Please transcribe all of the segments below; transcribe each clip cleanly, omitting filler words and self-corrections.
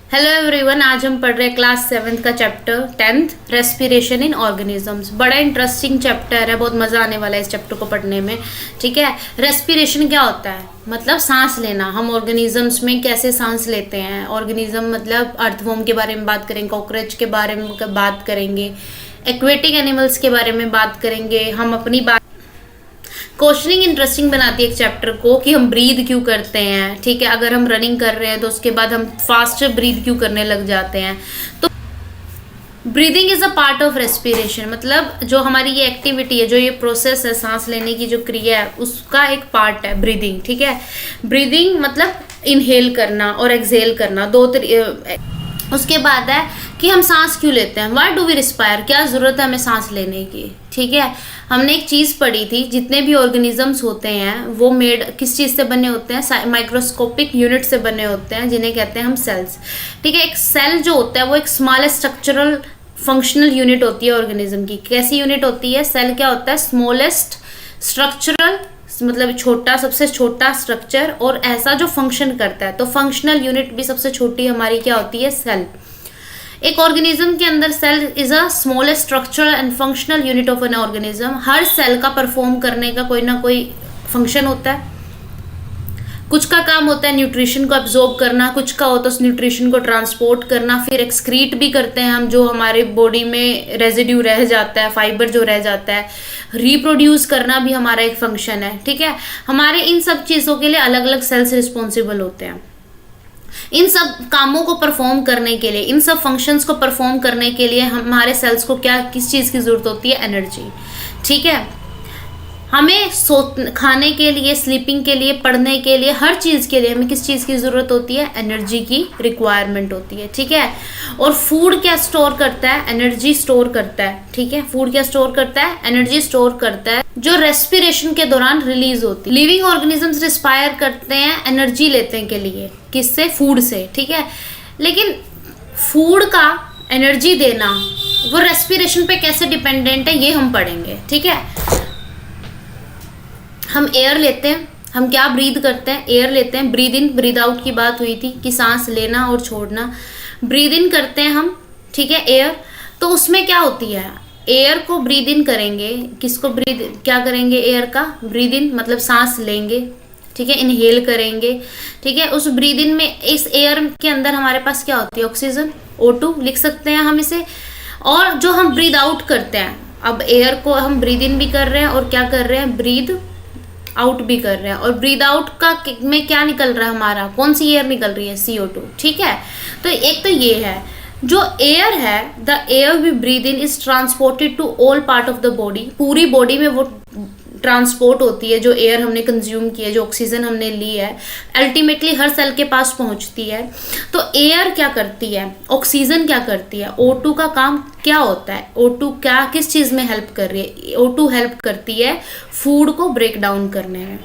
Hello everyone, आज हम पढ़ रहे हैं क्लास 7th का chapter 10th respiration in organisms. बड़ा इंटरेस्टिंग चैप्टर है, बहुत मज़ा आने वाला है इस चैप्टर को पढ़ने में। ठीक है, रेस्पिरेशन क्या होता है? मतलब सांस लेना। हम ऑर्गेनिजम्स में कैसे सांस लेते हैं। ऑर्गेनिज्म मतलब अर्थवॉर्म के बारे में बात करेंगे, कॉकरोच के बारे में बात करेंगे, एक्वेटिक एनिमल्स के बारे में बात करेंगे। हम अपनी बात क्वेश्चनिंग इंटरेस्टिंग बनाती है एक चैप्टर को कि हम ब्रीद क्यों करते हैं। ठीक है, अगर हम रनिंग कर रहे हैं तो उसके बाद हम फास्ट ब्रीद क्यों करने लग जाते हैं। तो breathing is a part of respiration, मतलब जो हमारी ये एक्टिविटी है, जो ये प्रोसेस है, सांस लेने की जो क्रिया है, उसका एक पार्ट है ब्रीदिंग। ठीक है, ब्रीदिंग मतलब इनहेल करना और एक्सहेल करना, उसके बाद है कि हम सांस क्यों लेते हैं। व्हाई डू वी रिस्पायर, क्या ज़रूरत है हमें सांस लेने की। ठीक है, हमने एक चीज़ पढ़ी थी, जितने भी ऑर्गेनिजम्स होते हैं वो मेड किस चीज़ से बने होते हैं, माइक्रोस्कोपिक यूनिट से बने होते हैं, जिन्हें कहते हैं हम सेल्स। ठीक है, एक सेल जो होता है वो एक स्मॉलेस्ट स्ट्रक्चरल फंक्शनल यूनिट होती है ऑर्गेनिज्म की। कैसी यूनिट होती है? सेल क्या होता है? स्मॉलेस्ट स्ट्रक्चरल, मतलब छोटा, सबसे छोटा स्ट्रक्चर, और ऐसा जो फंक्शन करता है। तो फंक्शनल यूनिट भी सबसे छोटी हमारी क्या होती है? सेल। एक ऑर्गेनिज्म के अंदर cell is a smallest structural and functional unit of an organism. हर सेल का परफॉर्म करने का कोई ना कोई फंक्शन होता है। कुछ का काम होता है न्यूट्रिशन को एब्जॉर्ब करना, कुछ का होता है उस न्यूट्रिशन को ट्रांसपोर्ट करना, फिर एक्सक्रीट भी करते हैं हम, जो हमारे बॉडी में रेजिड्यू रह जाता है, फाइबर जो रह जाता है। रिप्रोड्यूस करना भी हमारा एक फंक्शन है। ठीक है, हमारे इन सब चीज़ों के लिए अलग अलग सेल्स रिस्पॉन्सिबल होते हैं। इन सब कामों को परफॉर्म करने के लिए, इन सब फंक्शंस को परफॉर्म करने के लिए हमारे सेल्स को किस चीज़ की ज़रूरत होती है? एनर्जी। ठीक है, हमें खाने के लिए, स्लीपिंग के लिए, पढ़ने के लिए, हर चीज़ के लिए हमें किस चीज़ की ज़रूरत होती है? एनर्जी की रिक्वायरमेंट होती है। ठीक है, और फूड क्या स्टोर करता है? एनर्जी स्टोर करता है। ठीक है, फूड क्या स्टोर करता है? एनर्जी स्टोर करता है, जो रेस्पिरेशन के दौरान रिलीज होती है। लिविंग ऑर्गेनिजम्स रिस्पायर करते हैं एनर्जी लेने के लिए, किससे? फूड से। ठीक है, लेकिन फूड का एनर्जी देना वो रेस्पिरेशन पे कैसे डिपेंडेंट है, ये हम पढ़ेंगे। ठीक है, हम एयर लेते हैं, हम क्या ब्रीद करते हैं? एयर लेते हैं। ब्रीद इन ब्रीद आउट की बात हुई थी कि सांस लेना और छोड़ना। ब्रीद इन करते हैं हम, ठीक है, एयर। तो उसमें क्या होती है? एयर को ब्रीद इन करेंगे, किसको ब्रीद क्या करेंगे? एयर का ब्रीद इन मतलब सांस लेंगे। ठीक है, इनहेल करेंगे। ठीक है, उस ब्रीद इन में, इस एयर के अंदर हमारे पास क्या होती है? ऑक्सीजन, O2 लिख सकते हैं हम इसे। और जो हम ब्रीद आउट करते हैं, अब एयर को हम ब्रीद इन भी कर रहे हैं और क्या कर रहे हैं? ब्रीद आउट भी कर रहे हैं। और ब्रीद आउट का में क्या निकल रहा है हमारा? कौन सी एयर निकल रही है? CO2। ठीक है, तो एक तो ये है, जो एयर है, the air we breathe in is transported to all part of the body. पूरी बॉडी में वो ट्रांसपोर्ट होती है, जो एयर हमने कंज्यूम की है, जो ऑक्सीजन हमने ली है, अल्टीमेटली हर सेल के पास पहुंचती है। तो एयर क्या करती है? ऑक्सीजन क्या करती है? O2 का काम क्या होता है? O2 क्या किस चीज़ में हेल्प कर रही है? O2 हेल्प करती है फूड को ब्रेक डाउन करने में,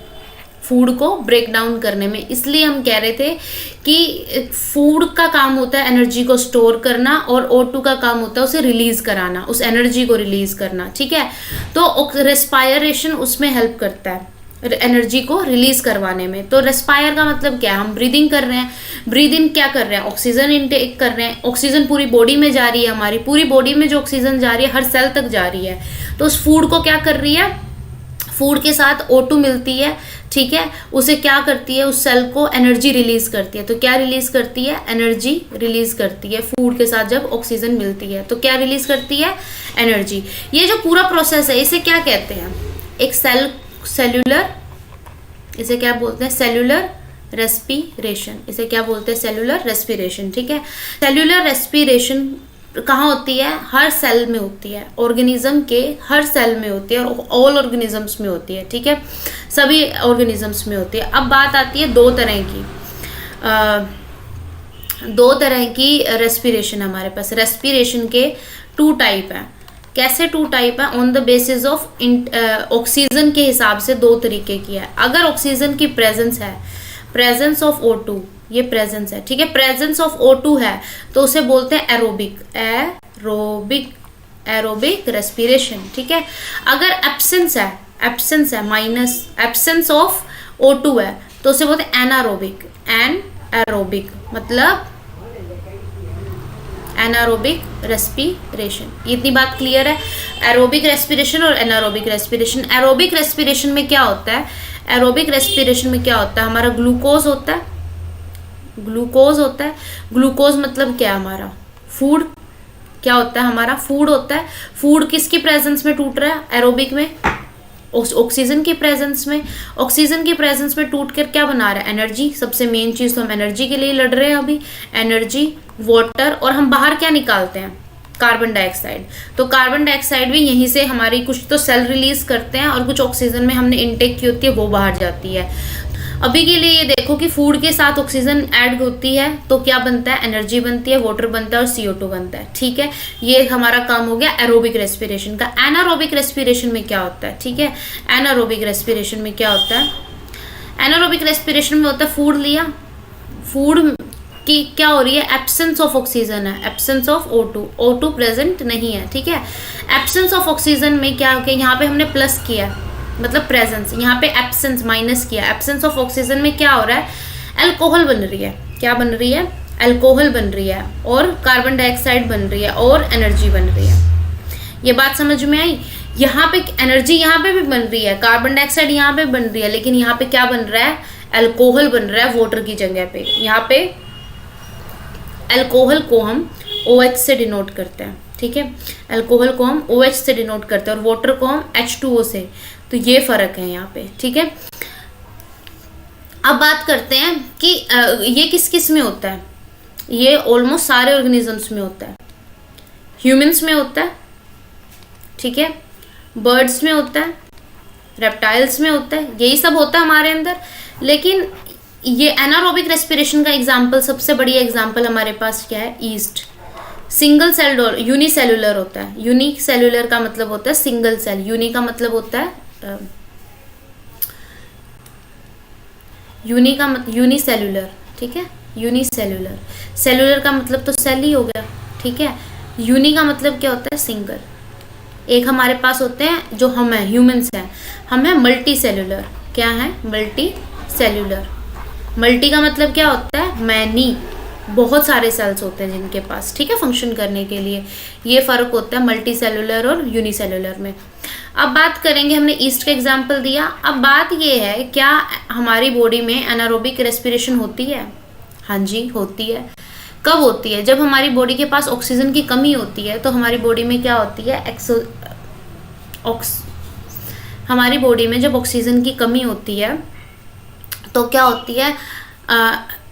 फूड को ब्रेक डाउन करने में। इसलिए हम कह रहे थे कि फूड का काम होता है एनर्जी को स्टोर करना, और O2 का काम होता है उसे रिलीज कराना, उस एनर्जी को रिलीज करना। ठीक है, तो रेस्पायरेशन उसमें हेल्प करता है एनर्जी को रिलीज करवाने में। तो रेस्पायर का मतलब क्या है? हम ब्रीदिंग कर रहे हैं। ब्रीद इन क्या कर रहे हैं? ऑक्सीजन इनटेक कर रहे हैं। ऑक्सीजन पूरी बॉडी में जा रही है, हमारी पूरी बॉडी में जो ऑक्सीजन जा रही है हर सेल तक जा रही है। तो उस फूड को क्या कर रही है? फूड के साथ O2 मिलती है। ठीक है, उसे क्या करती है? उस सेल को एनर्जी रिलीज करती है। तो क्या रिलीज करती है? एनर्जी रिलीज करती है। फूड के साथ जब ऑक्सीजन मिलती है तो क्या रिलीज करती है? एनर्जी। ये जो पूरा प्रोसेस है, इसे क्या कहते हैं? एक सेल्यूलर, इसे क्या बोलते हैं? Cellular respiration. इसे क्या बोलते हैं? Cellular respiration. ठीक है, सेल्यूलर रेस्पिरेशन कहाँ होती है? हर सेल में होती है, ऑर्गेनिज्म के हर सेल में होती है, और ऑल ऑर्गेनिजम्स में होती है। ठीक है, सभी ऑर्गेनिजम्स में होती है। अब बात आती है दो तरह की रेस्पिरेशन हमारे पास। रेस्पिरेशन के 2 टाइप हैं। कैसे 2 टाइप है? On the basis of oxygen के हिसाब से 2 तरीके की है। अगर ऑक्सीजन की प्रेजेंस है, प्रेजेंस ऑफ O2, ये प्रेजेंस है। ठीक है, प्रेजेंस ऑफ O2 है तो उसे बोलते हैं एरोबिक रेस्पिरेशन। ठीक है, अगर एब्सेंस है माइनस एब्सेंस ऑफ O2 है तो उसे बोलते हैं एनारोबिक। मतलब एनारोबिक रेस्पिरेशन। इतनी बात क्लियर है? एरोबिक रेस्पिरेशन और एनारोबिक रेस्पिरेशन। एरोबिक रेस्पिरेशन में क्या होता है? एरोबिक रेस्पिरेशन में क्या होता है? हमारा ग्लूकोज होता है, ग्लूकोज होता है। ग्लूकोज मतलब क्या है? हमारा फूड। क्या होता है? हमारा फूड होता है। फूड किसकी प्रेजेंस में टूट रहा है? एरोबिक में, ऑक्सीजन की प्रेजेंस में। ऑक्सीजन की प्रेजेंस में टूट कर क्या बना रहा है? एनर्जी। सबसे मेन चीज तो हम एनर्जी के लिए लड़ रहे हैं अभी, एनर्जी, वाटर। और हम बाहर क्या निकालते हैं? Carbon dioxide. तो कार्बन डाइऑक्साइड भी यहीं से हमारी कुछ तो सेल रिलीज करते हैं और कुछ ऑक्सीजन में हमने इनटेक की होती है वो बाहर जाती है। अभी के लिए ये देखो कि फूड के साथ ऑक्सीजन ऐड होती है तो क्या बनता है? एनर्जी बनती है, वाटर बनता है और CO2 बनता है। ठीक है, ये हमारा काम हो गया एरोबिक रेस्पिरेशन का। एनारोबिक रेस्पिरेशन में क्या होता है? ठीक है, एनारोबिक रेस्पिरेशन में क्या होता है? एनारोबिक रेस्पिरेशन में होता है फूड लिया, फूड की क्या हो रही है? एब्सेंस ऑफ ऑक्सीजन है, absence of O2, O2 present नहीं है। ठीक है, एब्सेंस ऑफ ऑक्सीजन में क्या हो गया? यहाँ पे हमने प्लस किया मतलब प्रेजेंस, यहाँ पे एब्सेंस माइनस किया। एब्सेंस ऑफ ऑक्सीजन में क्या हो रहा है? अल्कोहल बन रही है। क्या बन रही है? अल्कोहल बन रही है और कार्बन डाइऑक्साइड बन रही है और एनर्जी बन रही है। ये बात समझ में आई? यहाँ पे एनर्जी यहाँ पे भी बन रही है, कार्बन डाइऑक्साइड यहाँ पे बन रही है, लेकिन यहाँ पे क्या बन रहा है? अल्कोहल बन रहा है वाटर की जगह पे। यहाँ पे अल्कोहल को हम OH से डिनोट करते हैं। ठीक है, अल्कोहल को हम OH से डिनोट करते हैं और वाटर को हम H2O से। तो ये फर्क है यहाँ पे। ठीक है, अब बात करते हैं कि ये किस किस में होता है? ये ऑलमोस्ट सारे ऑर्गेनिजम्स में होता है। ह्यूमंस में होता है, ठीक है, बर्ड्स में होता है, रेप्टाइल्स में होता है, यही सब होता है हमारे अंदर। लेकिन ये एनारोबिक रेस्पिरेशन का एग्जाम्पल, सबसे बड़ी एग्जाम्पल हमारे पास क्या है? ईस्ट। सिंगल सेल्ड और यूनिसेलुलर होता है। यूनिसेलुलर का मतलब होता है सिंगल सेल, यूनि का मतलब होता है यूनिसेलुलर। ठीक है, यूनिसेलुलर, सेलुलर का मतलब तो सेल ही हो गया। ठीक है, यूनि का मतलब क्या होता है? सिंगल। एक हमारे पास होते हैं जो हम हैं, ह्यूमंस हैं, हम हैं मल्टी सेलुलर। क्या है? Multi cellular. मल्टी का मतलब क्या होता है? मैनी, बहुत सारे सेल्स होते हैं जिनके पास, ठीक है, फंक्शन करने के लिए। ये फर्क होता है मल्टी सेलुलर और यूनिसेलुलर में। अब बात करेंगे, हमने ईस्ट का एग्जाम्पल दिया। अब बात ये है, क्या हमारी बॉडी में एनारोबिक रेस्पिरेशन होती है? हाँ जी, होती है। कब होती है? जब हमारी बॉडी के पास ऑक्सीजन की कमी होती है। तो हमारी बॉडी में क्या होती है? हमारी बॉडी में जब ऑक्सीजन की कमी होती है तो क्या होती है?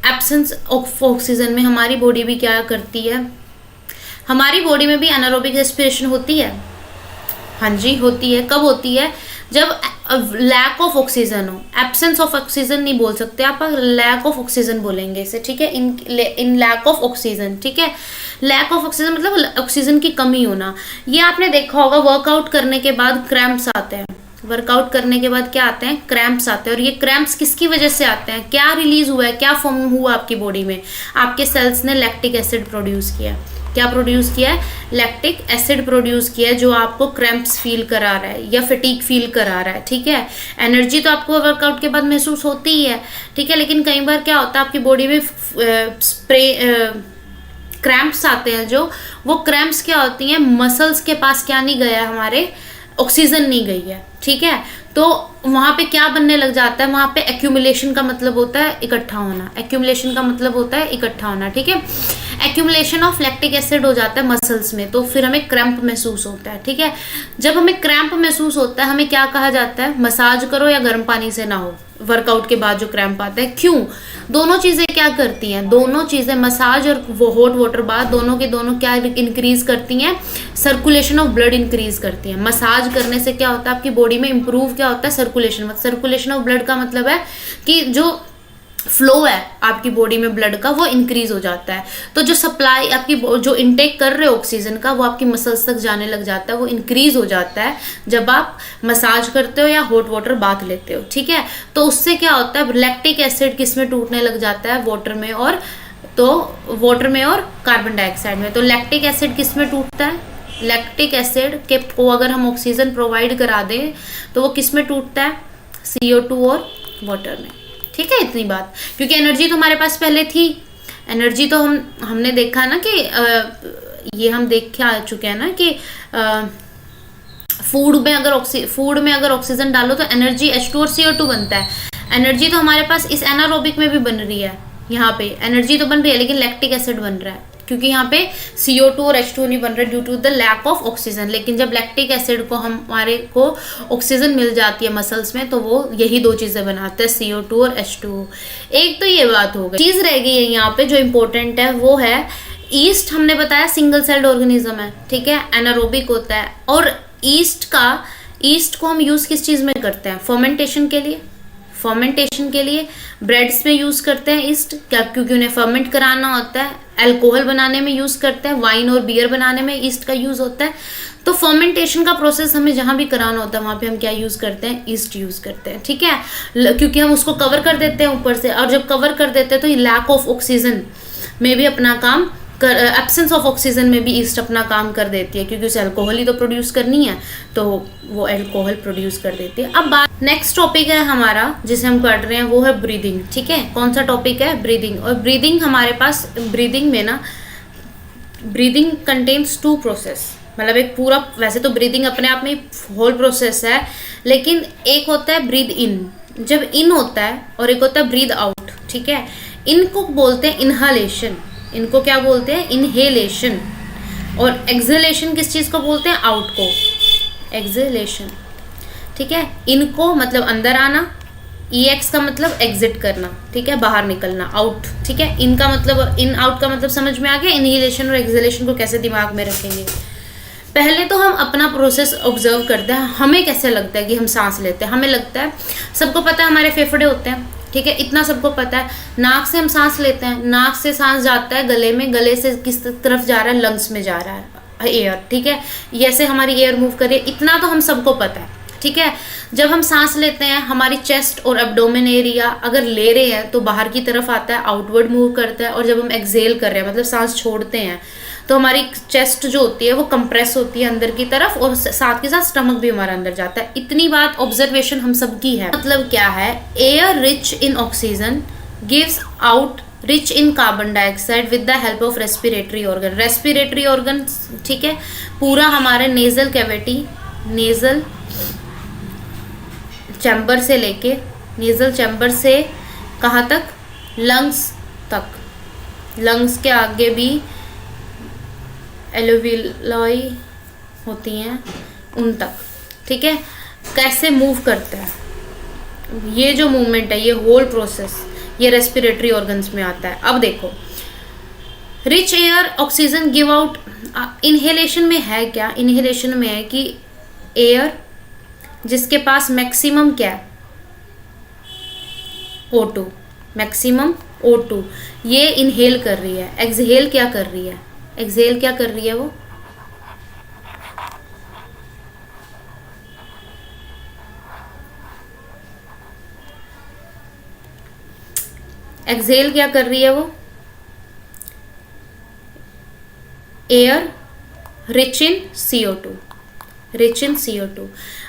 एब्सेंस ऑफ ऑक्सीजन में हमारी बॉडी भी क्या करती है? हमारी बॉडी में भी एनारोबिक रेस्पिरेशन होती है। हाँ जी, होती है। कब होती है? जब लैक ऑफ ऑक्सीजन हो। एब्सेंस ऑफ ऑक्सीजन नहीं बोल सकते आप, लैक ऑफ ऑक्सीजन बोलेंगे इसे। ठीक है, इन लैक ऑफ ऑक्सीजन। ठीक है, लैक ऑफ ऑक्सीजन मतलब ऑक्सीजन की कमी होना। ये आपने देखा होगा, वर्कआउट करने के बाद क्रैम्प्स आते हैं। वर्कआउट करने के बाद क्या आते हैं? क्रैम्प्स आते हैं। और ये क्रैम्प्स किसकी वजह से आते हैं? क्या रिलीज हुआ है, क्या फॉर्म हुआ आपकी बॉडी में? आपके सेल्स ने लैक्टिक एसिड प्रोड्यूस किया। क्या प्रोड्यूस किया है? लैक्टिक एसिड प्रोड्यूस किया है, जो आपको क्रैम्प्स फील करा रहा है या फटीग फील करा रहा है। ठीक है, एनर्जी तो आपको वर्कआउट के बाद महसूस होती ही है। ठीक है, लेकिन कई बार क्या होता है, आपकी बॉडी में क्रैम्प्स आते हैं। जो वो क्रैम्प्स क्या होती हैं? मसल्स के पास क्या नहीं गया, हमारे ऑक्सीजन नहीं गई है। ठीक है, तो वहाँ पे क्या बनने लग जाता है? वहाँ पे एक्यूमुलेशन का मतलब होता है इकट्ठा होना। एक्यूमुलेशन का मतलब होता है इकट्ठा होना। ठीक है, एक्यूमुलेशन ऑफ लैक्टिक एसिड हो जाता है मसल्स में, तो फिर हमें क्रैम्प महसूस होता है। ठीक है, जब हमें क्रैम्प महसूस होता है, हमें क्या कहा जाता है? मसाज करो या गर्म पानी से नहाओ वर्कआउट के बाद जो क्रैम्प आता है। क्यों? दोनों चीजें क्या करती हैं? दोनों चीजें, मसाज और वो हॉट वाटर बाथ, दोनों के दोनों क्या इंक्रीज करती हैं? सर्कुलेशन ऑफ ब्लड इंक्रीज करती हैं। मसाज करने से क्या होता है? आपकी बॉडी में इंप्रूव क्या होता है? सर्कुलेशन। सर्कुलेशन ऑफ ब्लड का मतलब है कि जो फ्लो है आपकी बॉडी में ब्लड का, वो इंक्रीज हो जाता है। तो जो सप्लाई आपकी जो इनटेक कर रहे हो ऑक्सीजन का, वो आपकी मसल्स तक जाने लग जाता है, वो इंक्रीज हो जाता है जब आप मसाज करते हो या हॉट वाटर बाथ लेते हो। ठीक है, तो उससे क्या होता है? लैक्टिक एसिड किस में टूटने लग जाता है? वाटर में, और तो वाटर में और कार्बन डाइऑक्साइड में। तो लैक्टिक एसिड किस में टूटता है? लैक्टिक एसिड के को अगर हम ऑक्सीजन प्रोवाइड करा दें तो वो किस में टूटता है? CO2 और वाटर में। ठीक है, इतनी बात, क्योंकि एनर्जी तो हमारे पास पहले थी, एनर्जी तो हमने देखा ना कि ये हम देख के आ चुके हैं ना कि फूड में अगर ऑक्सीजन डालो तो एनर्जी H2 और CO2 बनता है। एनर्जी तो हमारे पास इस एनारोबिक में भी बन रही है, यहाँ पे एनर्जी तो बन रही है लेकिन लैक्टिक एसिड बन रहा है, क्योंकि यहाँ पे CO2 और H2 नहीं बन रहा due to the lack of oxygen. लेकिन जब लैक्टिक एसिड को हमारे को ऑक्सीजन मिल जाती है मसल्स में, तो वो यही दो चीजें बनाते हैं, CO2 और H2O। एक तो ये बात हो गई। चीज रह गई है यहाँ पे जो इम्पोर्टेंट है, वो है ईस्ट। हमने बताया सिंगल सेल्ड ऑर्गेनिज्म है, ठीक है, एनारोबिक होता है। और ईस्ट को हम यूज किस चीज में करते हैं? फर्मेंटेशन के लिए ब्रेड्स में यूज करते हैं ईस्ट, क्या? क्योंकि उन्हें फर्मेंट कराना होता है। अल्कोहल बनाने में यूज करते हैं, वाइन और बियर बनाने में ईस्ट का यूज होता है। तो फर्मेंटेशन का प्रोसेस हमें जहां भी कराना होता है वहां पे हम क्या यूज करते हैं? ईस्ट यूज करते हैं, ठीक है, क्योंकि हम उसको कवर कर देते हैं ऊपर से। और जब कवर कर देते हैं तो लैक ऑफ ऑक्सीजन में भी अपना काम एब्सेंस ऑफ ऑक्सीजन में भी ईस्ट अपना काम कर देती है, क्योंकि उसे अल्कोहल ही तो प्रोड्यूस करनी है, तो वो अल्कोहल प्रोड्यूस कर देती है। अब बात नेक्स्ट टॉपिक है हमारा जिसे हम कर रहे हैं, वो है ब्रीदिंग, ठीक है। कौन सा टॉपिक है? ब्रीदिंग। और ब्रीदिंग हमारे पास, ब्रीदिंग में ना, ब्रीदिंग कंटेन्स 2 प्रोसेस, मतलब एक पूरा, वैसे तो ब्रीदिंग अपने आप में होल प्रोसेस है, लेकिन एक होता है ब्रीद इन, जब इन होता है, और एक होता है ब्रीद आउट, ठीक है। इनको बोलते हैं इनहालेशन, इनको क्या बोलते हैं? इनहेलेशन। और एक्सहेलेशन किस चीज को बोलते हैं? आउट को, एक्सहेलेशन, ठीक है। इनको मतलब अंदर आना, EX का मतलब एग्जिट करना, ठीक है, बाहर निकलना, आउट, ठीक है। इनका मतलब, इन आउट का मतलब समझ में आ गया। इनहेलेशन और एक्सहेलेशन को कैसे दिमाग में रखेंगे? पहले तो हम अपना प्रोसेस ऑब्जर्व करते हैं, हमें कैसे लगता है कि हम सांस लेते हैं। हमें लगता है, सबको पता है हमारे फेफड़े होते हैं, ठीक है, इतना सबको पता है। नाक से हम सांस लेते हैं, नाक से सांस जाता है गले में, गले से किस तरफ जा रहा है? लंग्स में जा रहा है एयर, ठीक है, ऐसे हमारी एयर मूव करे, इतना तो हम सबको पता है, ठीक है। जब हम सांस लेते हैं, हमारी चेस्ट और एब्डोमेन एरिया अगर ले रहे हैं तो बाहर की तरफ आता है, आउटवर्ड मूव करता है। और जब हम एक्सहेल कर रहे हैं, मतलब सांस छोड़ते हैं, तो हमारी चेस्ट जो होती है वो कंप्रेस होती है अंदर की तरफ, और साथ के साथ स्टमक भी हमारा अंदर जाता है। इतनी बात ऑब्जर्वेशन हम सबकी है। मतलब क्या है? Air rich in oxygen gives out rich in carbon dioxide with the help of respiratory organ. Respiratory organ, ठीक है, पूरा हमारे नेजल कैविटी, नेजल चैम्बर से लेके, नेजल चैम्बर से कहाँ तक? लंग्स तक। लंग्स के आगे भी एलोविलाई होती हैं, उन तक, ठीक है। कैसे मूव करता है ये जो मूवमेंट है, ये होल प्रोसेस, ये रेस्पिरेटरी ऑर्गन्स में आता है। अब देखो, rich air oxygen give out. Inhalation में है क्या? इनहेलेशन में है कि एयर जिसके पास मैक्सिमम क्या है? O2, मैक्सिमम O2, ये इनहेल कर रही है। एक्सहेल क्या कर रही है? एक्सहेल क्या कर रही है? वो एक्सहेल क्या कर रही है? वो air rich in CO2, rich in CO2।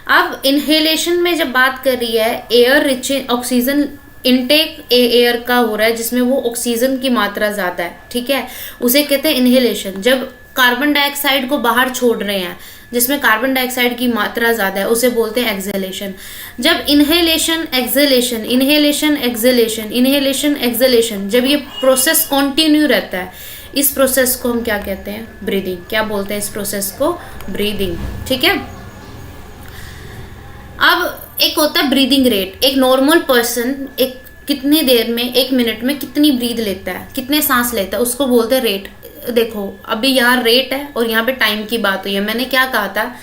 अब इनहेलेशन में जब बात कर रही है, air rich in oxygen intake air का हो रहा है जिसमें वो ऑक्सीजन की मात्रा ज़्यादा है, ठीक है, उसे कहते हैं इनहेलेशन। जब कार्बन डाइऑक्साइड को बाहर छोड़ रहे हैं जिसमें कार्बन डाइऑक्साइड की मात्रा ज़्यादा है, उसे बोलते हैं एक्सहेलेशन। जब inhalation exhalation, inhalation exhalation, inhalation exhalation, जब ये प्रोसेस कंटिन्यू रहता है, इस प्रोसेस को हम क्या कहते हैं? ब्रीदिंग। क्या बोलते हैं इस प्रोसेस को? ब्रीदिंग, ठीक है। अब एक होता है ब्रीदिंग रेट। एक नॉर्मल पर्सन एक कितनी देर में, 1 मिनट में कितनी ब्रीद लेता है, कितने सांस लेता है, उसको बोलते हैं रेट। देखो अभी यहाँ रेट है और यहाँ पे टाइम की बात हुई है। मैंने क्या कहा था?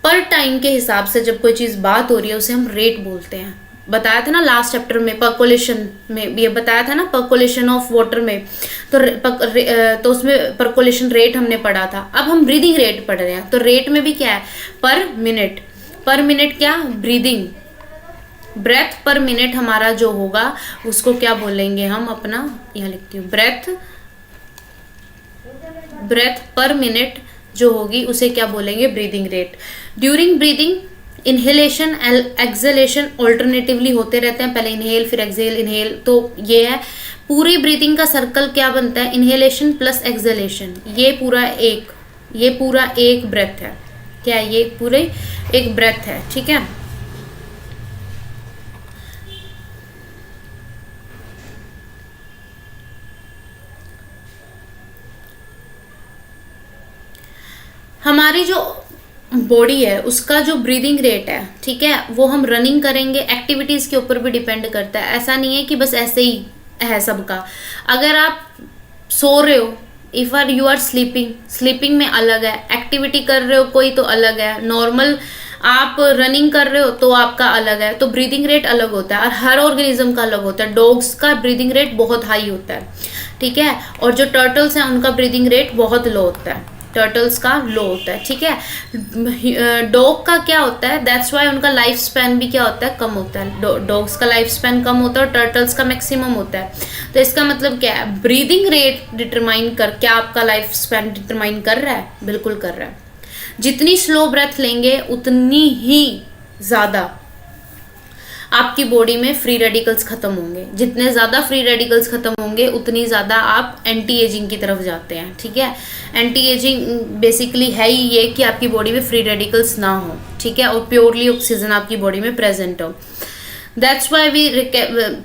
पर टाइम के हिसाब से जब कोई चीज़ बात हो रही है उसे हम रेट बोलते हैं। बताया था ना लास्ट चैप्टर में, पर्कोलेशन में भी बताया था ना, पर्कोलेशन ऑफ वाटर में, तो उसमें पर्कोलेशन रेट हमने पढ़ा था। अब हम ब्रीदिंग रेट पढ़ रहे हैं, तो रेट में भी क्या है? पर मिनट। पर मिनट क्या? ब्रीदिंग, ब्रेथ पर मिनट हमारा जो होगा उसको क्या बोलेंगे हम? अपना यहाँ लिखती हूँ, ब्रेथ पर मिनट जो होगी उसे क्या बोलेंगे? Breathing rate. During breathing inhalation exhalation alternatively होते रहते हैं, पहले इनहेल फिर एक्सहेल इनहेल। तो ये है पूरी ब्रीदिंग का सर्कल क्या बनता है, इनहेलेशन प्लस एक्सहेलेशन। ये पूरा एक ब्रेथ है, क्या है ये पूरे एक ब्रेथ है, ठीक है। हमारी जो बॉडी है उसका जो ब्रीदिंग रेट है, ठीक है, वो हम रनिंग करेंगे, एक्टिविटीज़ के ऊपर भी डिपेंड करता है। ऐसा नहीं है कि बस ऐसे ही है सबका। अगर आप सो रहे हो, if are you are sleeping में अलग है, एक्टिविटी कर रहे हो कोई तो अलग है, नॉर्मल आप रनिंग कर रहे हो तो आपका अलग है। तो ब्रीदिंग रेट अलग होता है और हर ऑर्गेनिज्म का अलग होता है। डॉग्स का ब्रीदिंग रेट बहुत हाई होता है, ठीक है, और जो टर्टल्स हैं उनका ब्रीदिंग रेट बहुत लो होता है, टर्टल्स का लो होता है, ठीक है। डॉग का क्या होता है, दैट्स वाई उनका लाइफ स्पैन भी क्या होता है, कम होता है। डॉग्स का लाइफ स्पैन कम होता है और टर्टल्स का मैक्सिमम होता है। तो इसका मतलब क्या है, ब्रीदिंग रेट डिटरमाइन कर क्या आपका लाइफ स्पैन डिटरमाइन कर रहा है, बिल्कुल कर रहा है। जितनी स्लो ब्रेथ लेंगे उतनी ही ज़्यादा आपकी बॉडी में फ्री रेडिकल्स खत्म होंगे। जितने ज़्यादा फ्री रेडिकल्स खत्म होंगे उतनी ज़्यादा आप एंटी एजिंग की तरफ जाते हैं, ठीक है। एंटी एजिंग बेसिकली है ही ये कि आपकी बॉडी में फ्री रेडिकल्स ना हो, ठीक है, और प्योरली ऑक्सीजन आपकी बॉडी में प्रेजेंट हो। That's why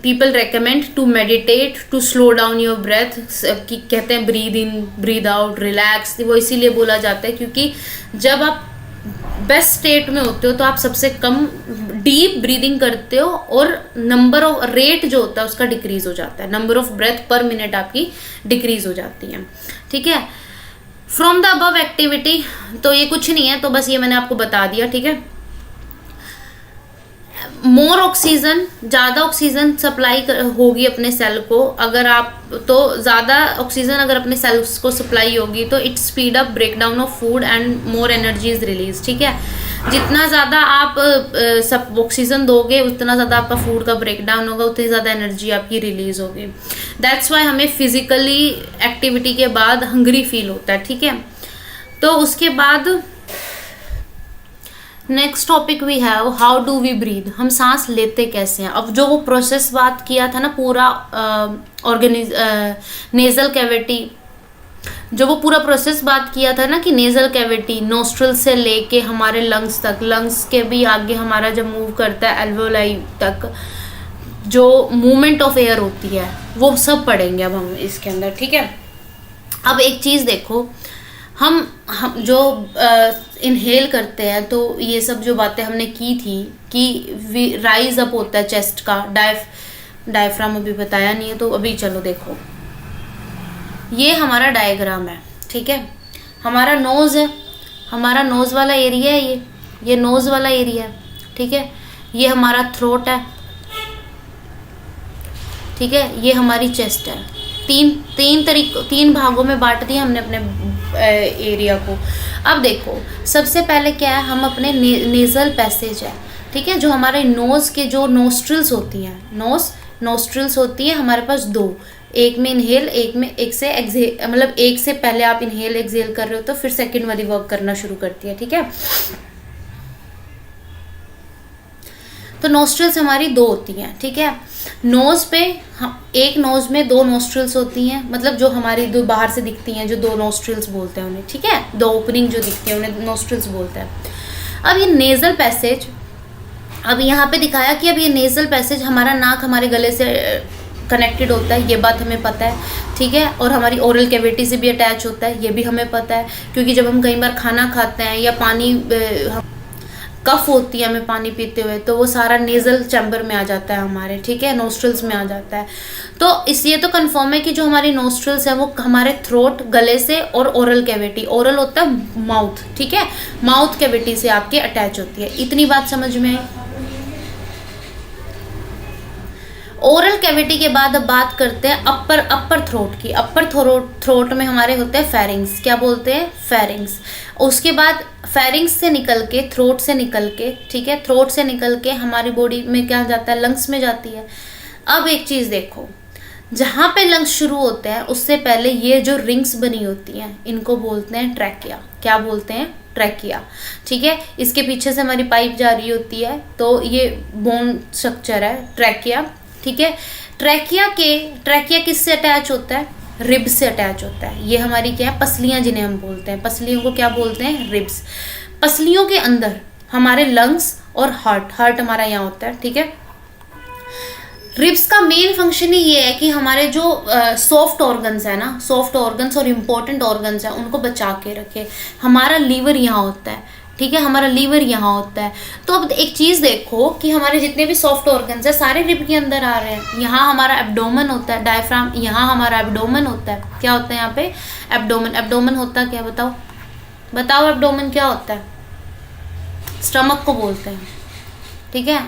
people recommend to meditate to slow down your breath. कहते हैं breathe in breathe out relax, वो इसीलिए बोला जाता है क्योंकि जब आप बेस्ट स्टेट में होते हो तो आप सबसे कम डीप ब्रीदिंग करते हो और नंबर ऑफ रेट जो होता है उसका डिक्रीज हो जाता है, number of breath per minute आपकी डिक्रीज हो जाती है, ठीक है। फ्रॉम द अबव एक्टिविटी, तो ये कुछ नहीं है, तो बस ये मैंने आपको बता दिया, ठीक है। मोर ऑक्सीजन, ज़्यादा ऑक्सीजन सप्लाई होगी अपने सेल को, अगर आप तो ज़्यादा ऑक्सीजन अगर अपने सेल्स को सप्लाई होगी तो it speed up break down of food and more energy is release, ठीक है। जितना ज़्यादा आप सब ऑक्सीजन दोगे उतना ज़्यादा आपका फूड का ब्रेक डाउन होगा, उतनी ज़्यादा एनर्जी आपकी रिलीज होगी। दैट्स वाई हमें फिजिकली एक्टिविटी के बाद हंग्री फील होता है, ठीक है। तो उसके बाद next topic we have how do we breathe, हम सांस लेते कैसे हैं। अब जो वो प्रोसेस बात किया था ना पूरा नेजल कैविटी, जो वो पूरा प्रोसेस बात किया था ना कि नेजल कैविटी नोस्ट्रल से लेके हमारे लंग्स तक, लंग्स के भी आगे हमारा जब मूव करता है एल्वेओलाई तक, जो मूवमेंट ऑफ एयर होती है वो सब पढ़ेंगे अब हम इसके अंदर, ठीक है। अब एक चीज़ देखो, हम जो इनहेल करते हैं तो ये सब जो बातें हमने की थी कि राइज अप होता है चेस्ट का, डायफ्राम अभी बताया नहीं है, तो अभी चलो देखो, ये हमारा डायग्राम है, ठीक है। हमारा नोज़ है, हमारा नोज़ वाला एरिया है, ये नोज़ वाला एरिया है, ठीक है। ये हमारा थ्रोट है, ठीक है। ये हमारी चेस्ट है। तीन भागों में बांट दिया हमने अपने एरिया को। अब देखो सबसे पहले क्या है, हम अपने नेजल पैसेज है, ठीक है, जो हमारे नोज के जो नोस्ट्रिल्स होती हैं, नोस्ट्रिल्स होती है हमारे पास दो, एक में इनहेल, एक से एक्सहेल, मतलब एक से पहले आप इनहेल एक्सहेल कर रहे हो तो फिर सेकंड वाली वर्क करना शुरू करती है, ठीक है। तो नोस्ट्रिल्स हमारी दो होती हैं, ठीक है। नोज पे एक नोज में दो नोस्ट्रिल्स होती हैं, मतलब जो हमारी दो बाहर से दिखती हैं, जो दो नोस्ट्रिल्स बोलते हैं उन्हें, ठीक है, दो ओपनिंग जो दिखती है उन्हें नोस्ट्रिल्स बोलते हैं। अब ये नेजल पैसेज, अब यहाँ पे दिखाया कि अब ये नेजल पैसेज हमारा नाक हमारे गले से कनेक्टेड होता है, ये बात हमें पता है, ठीक है, और हमारी ओरल कैविटी से भी अटैच होता है, ये भी हमें पता है, क्योंकि जब हम कई बार खाना खाते हैं या पानी कफ होती है हमें पानी पीते हुए, तो वो सारा नेजल चैम्बर में आ जाता है हमारे, ठीक है, नोस्ट्रिल्स में आ जाता है। तो इसलिए तो कंफर्म है कि जो हमारी नोस्ट्रिल्स है वो हमारे थ्रोट, गले से और ओरल कैविटी, ओरल होता है माउथ, ठीक है, माउथ कैविटी से आपके अटैच होती है। इतनी बात समझ में आई। ओरल कैविटी के बाद अब बात करते हैं अपर थ्रोट की। अपर थ्रोट में हमारे होते हैं फेरिंग्स, क्या बोलते हैं, फेरिंग्स। उसके बाद फेरिंग्स से निकल के, थ्रोट से निकल के, ठीक है, थ्रोट से निकल के हमारी बॉडी में क्या जाता है, लंग्स में जाती है। अब एक चीज़ देखो, जहाँ पे लंग्स शुरू होते हैं उससे पहले ये जो रिंग्स बनी होती हैं इनको बोलते हैं ट्रैकिया। क्या बोलते हैं? ट्रैकिया। ठीक है, इसके पीछे से हमारी पाइप जा रही होती है, तो ये बोन स्ट्रक्चर है ट्रैकिया। ठीक है, ट्रैकिया किससे अटैच होता है? रिब से अटैच होता है। ये हमारी क्या है? पसलियाँ, जिन्हें हम बोलते हैं। पसलियों को क्या बोलते हैं? रिब्स। पसलियों के अंदर हमारे लंग्स और हार्ट हमारा यहाँ होता है। ठीक है, रिब्स का मेन फंक्शन ही ये है कि हमारे जो सॉफ्ट ऑर्गन्स है ना, सॉफ्ट ऑर्गन्स और इम्पोर्टेंट ऑर्गन्स हैं उनको बचा के रखे। हमारा लीवर यहाँ होता है। ठीक है, हमारा लीवर यहाँ होता है। तो अब एक चीज़ देखो कि हमारे जितने भी सॉफ्ट ऑर्गन्स हैं सारे रिब के अंदर आ रहे हैं। यहाँ हमारा एब्डोमेन होता है, डायफ्राम, यहाँ हमारा एब्डोमेन होता है। क्या होता है यहाँ पे? एब्डोमेन। एब्डोमेन होता है क्या? बताओ बताओ, एब्डोमेन क्या होता है? स्टमक को बोलते हैं। ठीक है,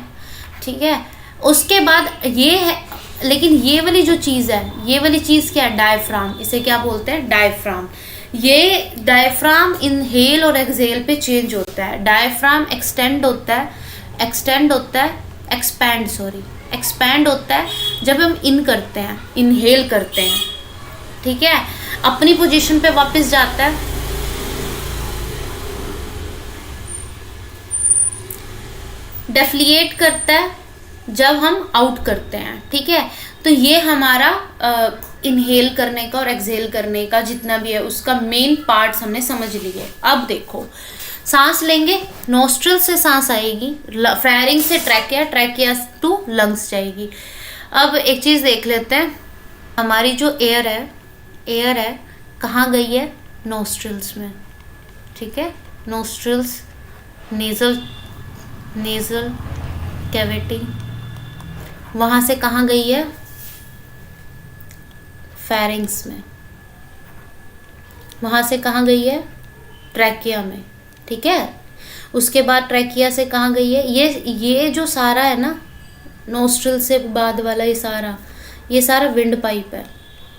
ठीक है, उसके बाद ये है, लेकिन ये वाली जो चीज़ है, ये वाली चीज़ क्या है? डायफ्राम। इसे क्या बोलते हैं? डायफ्राम। ये डायफ्राम इनहेल और एक्सहेल पे चेंज होता है। डायफ्राम एक्सपेंड होता है जब हम इन करते हैं, इनहेल करते हैं। ठीक है, अपनी पोजीशन पे वापस जाता है। डेफ्लिएट करता है जब हम आउट करते हैं। ठीक है, तो ये हमारा इनहेल करने का और एक्सहेल करने का जितना भी है उसका मेन पार्ट्स हमने समझ लिए। अब देखो, सांस लेंगे, नोस्ट्रल से सांस आएगी, फेरिंग से ट्रैकिया, ट्रैकिया टू लंग्स जाएगी। अब एक चीज़ देख लेते हैं, हमारी जो एयर है कहाँ गई है? नोस्ट्रल्स में। ठीक है, नोस्ट्रल्स, नेज़ल कैविटी, वहाँ से कहाँ गई है? फेरिंग्स में। वहाँ से कहाँ गई है? ट्रैकिया में। ठीक है, उसके बाद ट्रैकिया से कहाँ गई है? ये जो सारा है ना, नोस्ट्रल से बाद वाला ये सारा विंड पाइप है।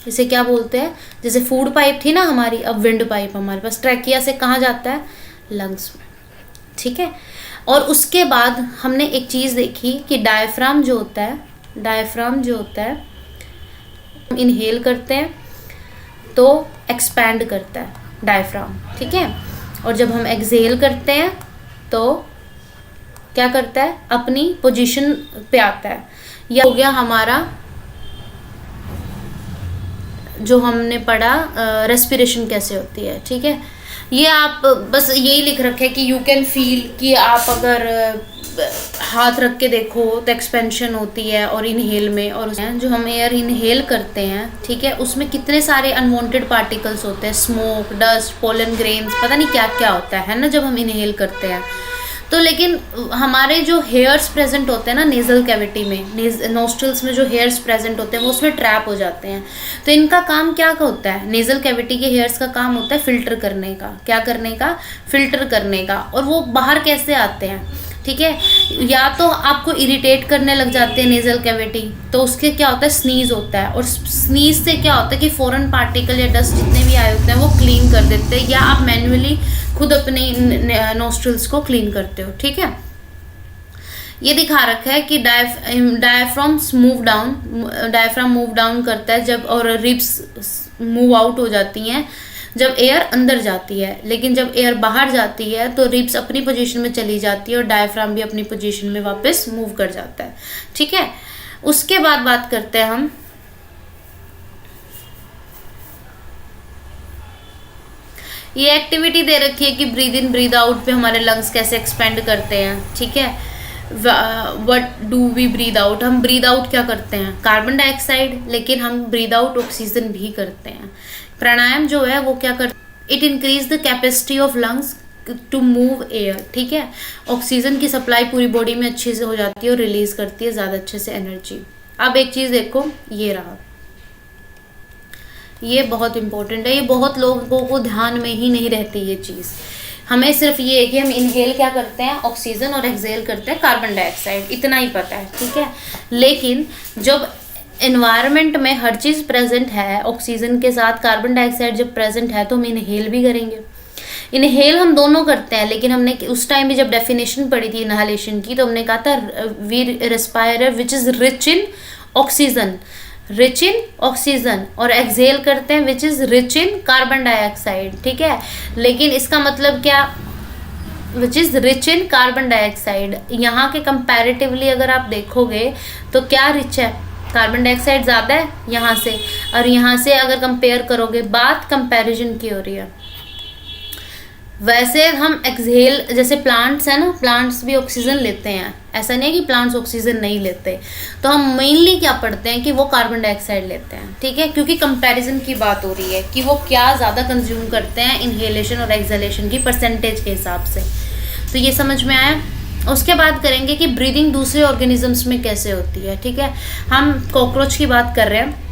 इसे क्या बोलते हैं? जैसे फूड पाइप थी ना हमारी, अब विंड पाइप हमारे पास। ट्रैकिया से कहाँ जाता है? लंग्स में। ठीक है, और उसके बाद हमने एक चीज़ देखी कि डायफ्राम जो होता है इनहेल करते हैं तो एक्सपैंड करता है डायफ्राम। ठीक है, और जब हम एक्सहेल करते हैं तो क्या करता है? अपनी पोजीशन पे आता है। यह हो गया हमारा जो हमने पढ़ा रेस्पिरेशन कैसे होती है। ठीक है, ये आप बस यही लिख रखे कि यू कैन फील, कि आप अगर हाथ रख के देखो तो एक्सपेंशन होती है और इनहेल में, और जो हम एयर इनहेल करते हैं, ठीक है, उसमें कितने सारे अनवांटेड पार्टिकल्स होते हैं, स्मोक, डस्ट, पोलन ग्रेन्स, पता नहीं क्या क्या होता है ना, जब हम इनहेल करते हैं तो। लेकिन हमारे जो हेयर्स प्रेजेंट होते हैं ना नेजल कैविटी में, नोस्ट्रल्स में जो हेयर्स प्रेजेंट होते हैं वो उसमें ट्रैप हो जाते हैं। तो इनका काम क्या होता है? नेजल कैविटी के हेयर्स का काम होता है फिल्टर करने का। क्या करने का? फिल्टर करने का। और वो बाहर कैसे आते हैं? ठीक है, या तो आपको इरिटेट करने लग जाते हैं नेजल कैविटी, तो उसके क्या होता है? स्नीज होता है, और स्नीज से क्या होता है कि फॉरेन पार्टिकल या डस्ट जितने भी आए होते हैं वो क्लीन कर देते हैं, या आप मैन्युअली खुद अपने नोस्ट्रल्स को क्लीन करते हो। ठीक है, ये दिखा रखा है कि डायफ्राम मूव डाउन करता है जब, और रिब्स मूव आउट हो जाती हैं जब एयर अंदर जाती है। लेकिन जब एयर बाहर जाती है तो रिब्स अपनी पोजीशन में चली जाती है और डायफ्राम भी अपनी पोजीशन में वापस मूव कर जाता है। ठीक है, उसके बाद बात करते हैं हम ये एक्टिविटी दे रखी है कि ब्रीद इन ब्रीद आउट पे हमारे लंग्स कैसे एक्सपेंड करते हैं। ठीक है, what do we breathe out? हम ब्रीद आउट क्या करते हैं? कार्बन डाइऑक्साइड, लेकिन हम ब्रीद आउट ऑक्सीजन भी करते हैं। प्राणायाम जो है वो क्या करता है? It increase the capacity of lungs to move air. ठीक है, ऑक्सीजन की सप्लाई पूरी बॉडी में अच्छे से हो जाती है और रिलीज करती है ज़्यादा अच्छे से एनर्जी। अब एक चीज़ देखो, ये रहा, ये बहुत इंपॉर्टेंट है, ये बहुत लोगों को ध्यान में ही नहीं रहती ये चीज़। हमें सिर्फ ये है कि हम इनहेल क्या करते हैं? ऑक्सीजन, और एक्सहेल करते हैं कार्बन डाइऑक्साइड, इतना ही पता है। ठीक है, लेकिन जब एनवायरनमेंट में हर चीज़ प्रेजेंट है, ऑक्सीजन के साथ कार्बन डाइऑक्साइड जब प्रेजेंट है तो हम इनहेल भी करेंगे। इनहेल हम दोनों करते हैं, लेकिन हमने उस टाइम भी जब डेफिनेशन पढ़ी थी इनहेलेशन की तो हमने कहा था we respire which is rich in oxygen, rich in oxygen, और एक्सहेल करते हैं which is rich in carbon dioxide, ठीक है। लेकिन इसका मतलब क्या, which is rich in carbon dioxide, यहाँ के कंपैरेटिवली अगर आप देखोगे तो क्या रिच है, कार्बन डाइऑक्साइड ज़्यादा है यहाँ से, और यहाँ से अगर कंपेयर करोगे, बात कंपैरिजन की हो रही है। वैसे हम एक्सहेल, जैसे प्लांट्स है ना, प्लांट्स भी ऑक्सीजन लेते हैं, ऐसा नहीं है कि प्लांट्स ऑक्सीजन नहीं लेते। तो हम मेनली क्या पढ़ते हैं कि वो कार्बन डाइऑक्साइड लेते हैं, ठीक है, क्योंकि कंपैरिजन की बात हो रही है कि वो क्या ज़्यादा कंज्यूम करते हैं इनहेलेशन और एक्सहेलेशन की परसेंटेज के हिसाब से। तो ये समझ में आया। उसके बाद करेंगे कि ब्रीदिंग दूसरे ऑर्गेनिजम्स में कैसे होती है, ठीक है। हम कॉकरोच की बात कर रहे हैं।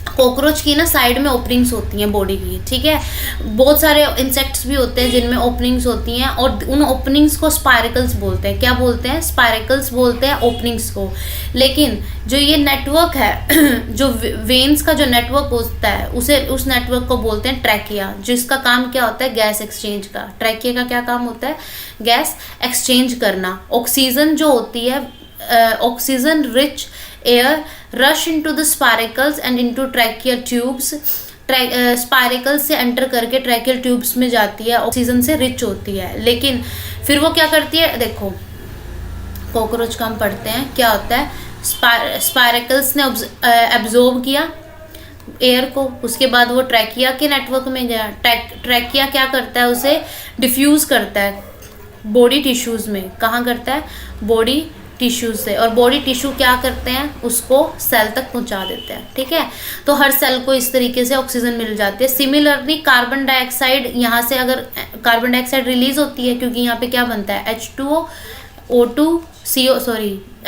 कॉकरोच की ना साइड में ओपनिंग्स होती हैं बॉडी की, ठीक है। बहुत सारे इंसेक्ट्स भी होते हैं जिनमें ओपनिंग्स होती हैं, और उन ओपनिंग्स को स्पायरिकल्स बोलते हैं। क्या बोलते हैं? स्पायरिकल्स बोलते हैं ओपनिंग्स को। लेकिन जो ये नेटवर्क है, जो वेन्स का जो नेटवर्क होता है, उस नेटवर्क को बोलते हैं ट्रैकिया, जिसका काम क्या होता है? गैस एक्सचेंज का। ट्रैकिया का क्या काम होता है? गैस एक्सचेंज करना। ऑक्सीजन जो होती है, oxygen rich air rush into the spiracles and into tracheal tubes. Spiracles से एंटर करके ट्रैकियल ट्यूब्स में जाती है, ऑक्सीजन से रिच होती है। लेकिन फिर वो क्या करती है? देखो, कॉकरोच का हम पढ़ते हैं, क्या होता है? स्पायरिकल्स ने एब्जॉर्ब किया एयर को, उसके बाद वो ट्रैकिया के नेटवर्क में गया। ट्रैकिया क्या करता है? उसे डिफ्यूज करता है बॉडी टिश्यूज़ में। कहाँ करता है? बॉडी टिश्यू से। और बॉडी टिश्यू क्या करते हैं? उसको सेल तक पहुंचा देते हैं, ठीक है। तो हर सेल को इस तरीके से ऑक्सीजन मिल जाती है। सिमिलरली कार्बन डाइऑक्साइड, यहाँ से अगर कार्बन डाइऑक्साइड रिलीज होती है, क्योंकि यहाँ पे क्या बनता है? H2O,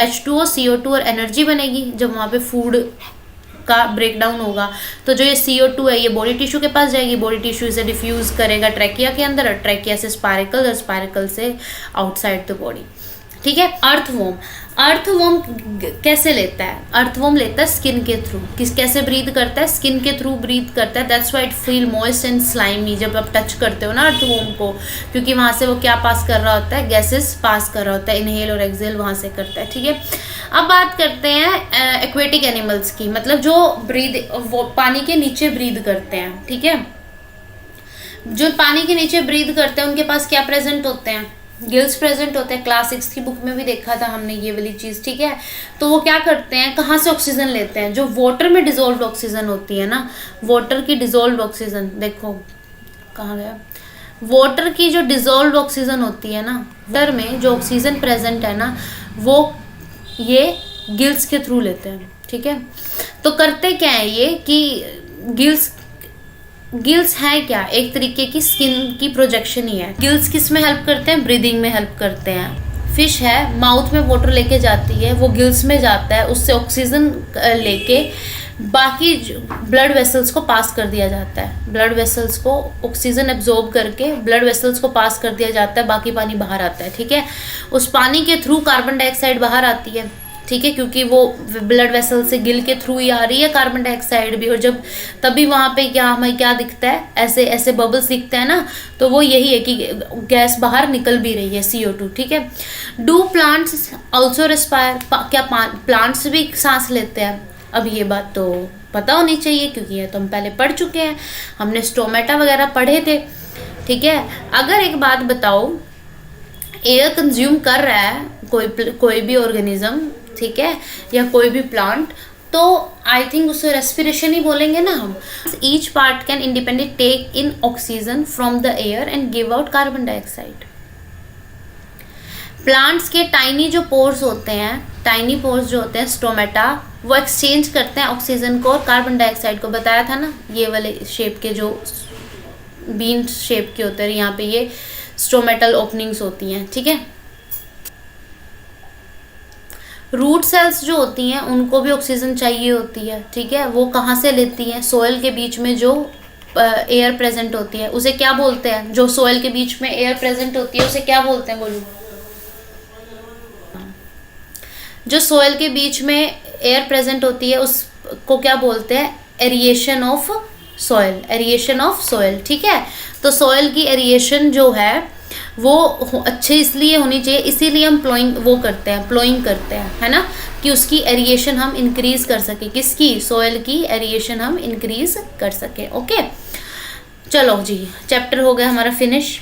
H2O, CO2 और एनर्जी बनेगी जब वहाँ पे फूड का ब्रेकडाउन होगा। तो जो ये CO2 है, ये बॉडी टिश्यू के पास जाएगी, बॉडी टिश्यू इसे डिफ्यूज करेगा ट्रैकिया के अंदर, और ट्रैकिया से स्पायरिकल, और स्पायरिकल से आउटसाइड द बॉडी, ठीक है। अर्थवॉर्म, अर्थवॉर्म कैसे लेता है? अर्थवॉर्म लेता है स्किन के थ्रू। कैसे ब्रीथ करता है? स्किन के थ्रू ब्रीथ करता है। That's why it feel moist and slimy जब आप टच करते हो ना अर्थवॉर्म को, क्योंकि वहाँ से वो क्या पास कर रहा होता है? गैसेस पास कर रहा होता है। इनहेल और एक्सहेल वहाँ से करता है, ठीक है। अब बात करते हैं एक्वेटिक एनिमल्स की, मतलब जो वो पानी के नीचे ब्रीथ करते हैं, ठीक है। जो पानी के नीचे ब्रीथ करते हैं उनके पास क्या प्रेजेंट होते हैं? गिल्स प्रेजेंट होते हैं। क्लास 6 की बुक में भी देखा था हमने ये वाली चीज़, ठीक है। तो वो क्या करते हैं? कहाँ से ऑक्सीजन लेते हैं? जो वाटर में डिजोल्व ऑक्सीजन होती है ना, वाटर की डिजोल्व ऑक्सीजन, देखो कहाँ गया, वाटर की जो डिजोल्व ऑक्सीजन होती है ना, वाटर में जो ऑक्सीजन प्रेजेंट है ना, वो ये गिल्स के थ्रू लेते हैं, ठीक है। तो करते क्या है ये कि गिल्स है क्या? एक तरीके की स्किन की प्रोजेक्शन ही है। गिल्स किस में हेल्प करते हैं? ब्रीदिंग में हेल्प करते हैं। फिश है, माउथ में वाटर लेके जाती है, वो गिल्स में जाता है, उससे ऑक्सीजन लेके बाकी ब्लड वेसल्स को पास कर दिया जाता है। ब्लड वेसल्स को ऑक्सीजन एब्जॉर्ब करके ब्लड वेसल्स को पास कर दिया जाता है, बाकी पानी बाहर आता है, ठीक है। उस पानी के थ्रू कार्बन डाइऑक्साइड बाहर आती है, ठीक है, क्योंकि वो ब्लड वेसल से गिल के थ्रू ही आ रही है कार्बन डाइऑक्साइड भी। और जब तभी वहाँ पे हमें क्या दिखता है? ऐसे ऐसे बबल्स दिखते हैं ना, तो वो यही है कि गैस बाहर निकल भी रही है, CO2, ठीक है। Do plants also respire? क्या प्लांट्स भी सांस लेते हैं? अब ये बात तो पता होनी चाहिए, क्योंकि ये तो हम पहले पढ़ चुके हैं, हमने स्टोमेटा वगैरह पढ़े थे, ठीक है। अगर एक बात बताओ, एयर कंज्यूम कर रहा है कोई भी ऑर्गेनिज्म, ठीक है, या कोई भी प्लांट, तो आई थिंक उसे रेस्पिरेशन ही बोलेंगे ना हम। Each part can independent take in oxygen from the air and give out carbon dioxide. Plants के टाइनी जो पोर्स होते हैं, टाइनी पोर्स जो होते हैं स्टोमेटा, वो एक्सचेंज करते हैं ऑक्सीजन को और कार्बन डाइऑक्साइड को। बताया था ना, ये वाले शेप के जो बीन शेप के होते हैं, यहाँ पे ये स्टोमेटल ओपनिंग्स होती हैं, ठीक है। रूट सेल्स जो होती हैं उनको भी ऑक्सीजन चाहिए होती है, ठीक है। वो कहाँ से लेती हैं? सोयल के बीच में जो एयर प्रेजेंट होती है उसे क्या बोलते हैं? जो सोयल के बीच में एयर प्रेजेंट होती है उसे क्या बोलते हैं? बोलो। जो सोयल के बीच में एयर प्रेजेंट होती है उसको क्या बोलते हैं? Aeration of soil, aeration of soil, ठीक है। तो सॉइल की एरिएशन जो है वो अच्छे इसलिए होनी चाहिए, इसीलिए हम प्लोइंग करते हैं, है ना। कि उसकी एरिएशन हम इंक्रीज कर सके, किसकी, सोयल की एरिएशन हम इंक्रीज कर सके। ओके, चलो जी, चैप्टर हो गया हमारा फिनिश।